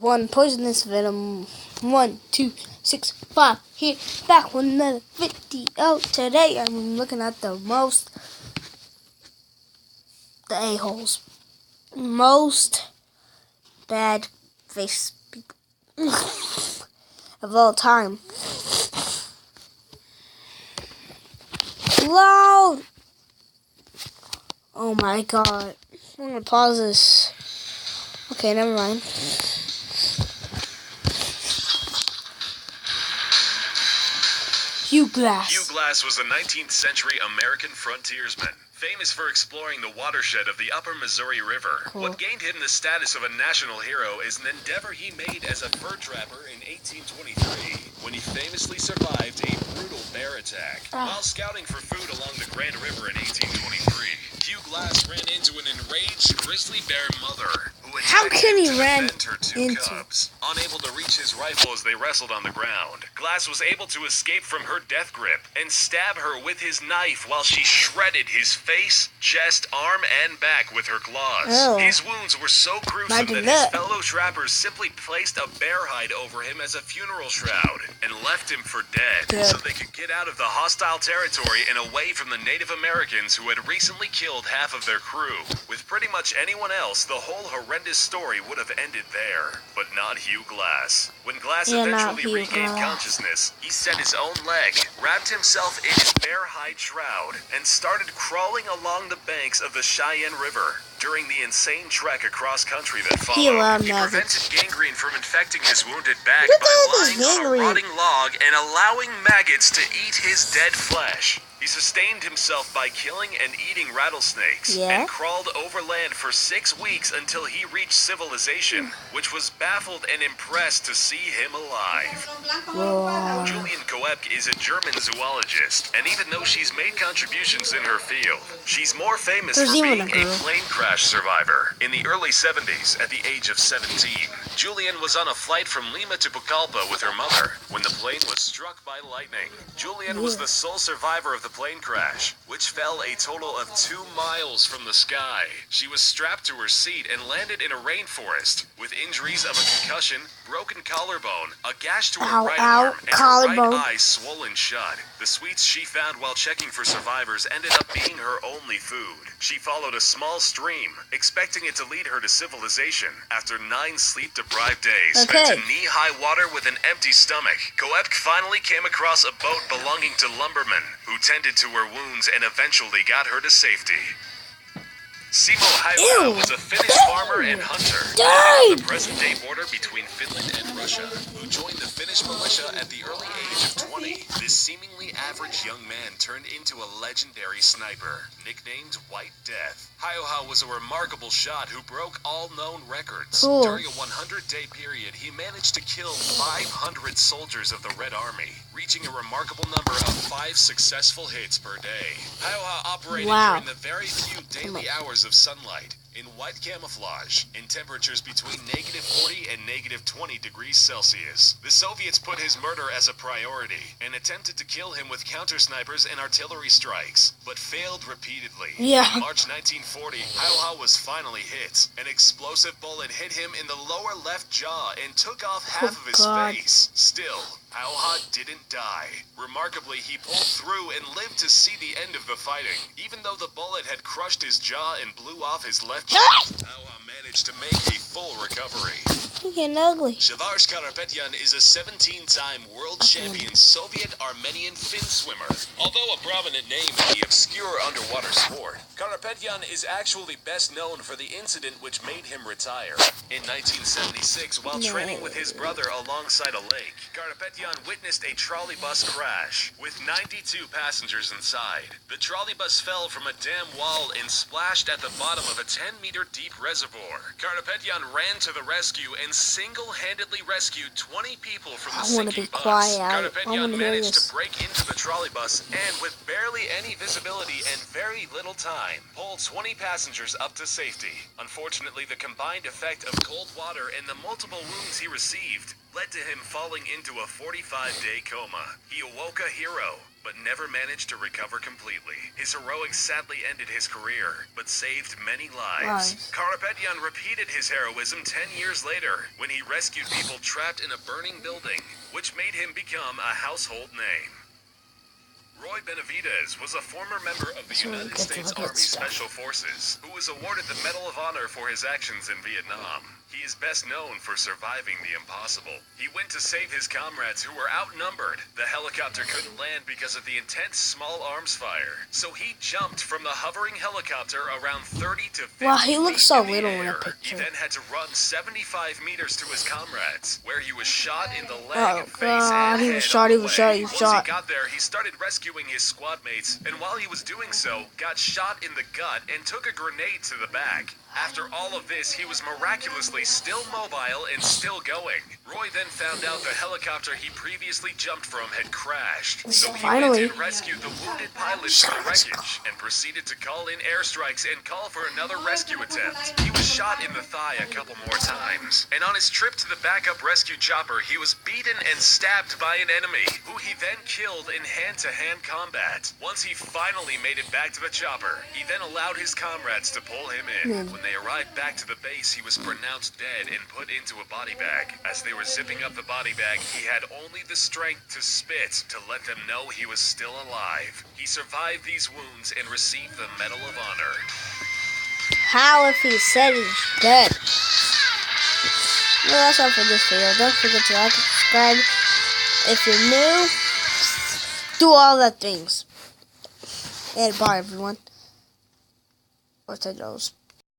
One poisonous venom. 1, 2, 6, 5. Here, back with another video. Today I'm looking at the a-holes. Most bad face people of all time. Loud! Oh my god. I'm gonna pause this. Okay, never mind. Hugh Glass. Hugh Glass was a 19th century American frontiersman, famous for exploring the watershed of the upper Missouri River. Cool. What gained him the status of a national hero is an endeavor he made as a fur trapper in 1823, when he famously survived a brutal bear attack. While scouting for food along the Grand River in 1823, Hugh Glass ran into an enraged grizzly bear mother who attacked him to defend her two cubs. Unable to reach his rifle as they wrestled on the ground, Glass was able to escape from her death grip and stab her with his knife while she shredded his face, chest, arm, and back with her claws. Oh. His wounds were so gruesome that his fellow trappers simply placed a bear hide over him as a funeral shroud and left him for dead so they could get out of the hostile territory and away from the Native Americans who had recently killed half of their crew. With pretty much anyone else, the whole horrendous story would have ended there, but not Hugh Glass. When Glass eventually regained consciousness, he set his own leg, wrapped himself in his bear hide shroud, and started crawling along the banks of the Cheyenne River. During the insane trek across country that followed, he prevented gangrene from infecting his wounded back by lying on a rotting log and allowing maggots to eat his dead flesh. He sustained himself by killing and eating rattlesnakes, and crawled overland for 6 weeks until he reached civilization, which was baffled and impressed to see him alive. Julian Koepke is a German zoologist, and even though she's made contributions in her field, she's more famous for being a plane crash survivor. In the early 70s, at the age of 17, Julian was on a flight from Lima to Pucallpa with her mother when the plane was struck by lightning. Julian was the sole survivor of the plane crash, which fell a total of 2 miles from the sky. She was strapped to her seat and landed in a rainforest with injuries of a concussion, broken collarbone, a gash to her right arm, and her right eye swollen shut. The sweets she found while checking for survivors ended up being her only food. She followed a small stream, expecting it to lead her to civilization. After 9 sleep-deprived days spent in knee-high water with an empty stomach, Koepke finally came across a boat belonging to lumbermen, who tended to her wounds and eventually got her to safety. Simo Häyhä was a Finnish farmer and hunter on the present-day border between Finland and Russia, who joined the Finnish militia at the early age of 20. This seemingly average young man turned into a legendary sniper, nicknamed White Death. Häyhä was a remarkable shot who broke all known records. During a 100-day period, he managed to kill 500 soldiers of the Red Army, reaching a remarkable number of 5 successful hits per day. Häyhä operated during the very few daily hours of sunlight, in white camouflage, in temperatures between -40 and -20 degrees Celsius. The Soviets put his murder as a priority, and attempted to kill him with counter-snipers and artillery strikes, but failed repeatedly. In March 1940, Häyhä was finally hit. An explosive bullet hit him in the lower left jaw and took off half of his face. Still, Häyhä didn't die. Remarkably, he pulled through and lived to see the end of the fighting. Even though the bullet had crushed his jaw and blew off his left cheek, Häyhä managed to make a full recovery. You're getting ugly. Shavash Karapetyan is a 17-time world champion Soviet-Armenian fin swimmer. Although a prominent name in the obscure underwater sport, Karapetyan is actually best known for the incident which made him retire. In 1976, while training with his brother alongside a lake, Karapetyan witnessed a trolley bus crash with 92 passengers inside. The trolley bus fell from a dam wall and splashed at the bottom of a 10-meter deep reservoir. Karapetyan ran to the rescue and single-handedly rescued 20 people from the sinking bus. Karapetyan managed to break into the trolley bus and, with barely any visibility and very little time, pulled 20 passengers up to safety. Unfortunately, the combined effect of cold water and the multiple wounds he received led to him falling into a 45-day coma. He awoke a hero, but never managed to recover completely. His heroics sadly ended his career, but saved many lives. Karapetyan repeated his heroism 10 years later, when he rescued people trapped in a burning building, which made him become a household name. Roy Benavidez was a former member of the United States Army Special Forces, who was awarded the Medal of Honor for his actions in Vietnam. He is best known for surviving the impossible. He went to save his comrades who were outnumbered. The helicopter couldn't land because of the intense small arms fire, so he jumped from the hovering helicopter around 30 to 50 Wow, he looks so feet little in in the a air. picture. He then had to run 75 meters to his comrades, where he was shot in the leg, Oh face, God, and he head was shot, on he the was way. shot, he was Once shot. he got there, he started rescuing his squad mates, and while he was doing so, got shot in the gut and took a grenade to the back. After all of this, he was miraculously still mobile and still going. Roy then found out the helicopter he previously jumped from had crashed, so he went and rescued the wounded pilots from the wreckage and proceeded to call in airstrikes and call for another rescue attempt. He was shot in the thigh a couple more times, and on his trip to the backup rescue chopper, he was beaten and stabbed by an enemy, who he then killed in hand-to-hand combat. Once he finally made it back to the chopper, he then allowed his comrades to pull him in. When they arrived back to the base, he was pronounced dead and put into a body bag. As they were zipping up the body bag, he had only the strength to spit to let them know he was still alive. He survived these wounds and received the Medal of Honor. How if he said he's dead? Well, that's all for this video. Don't forget to like and subscribe. If you're new, do all the things. And bye, everyone. What's that nose?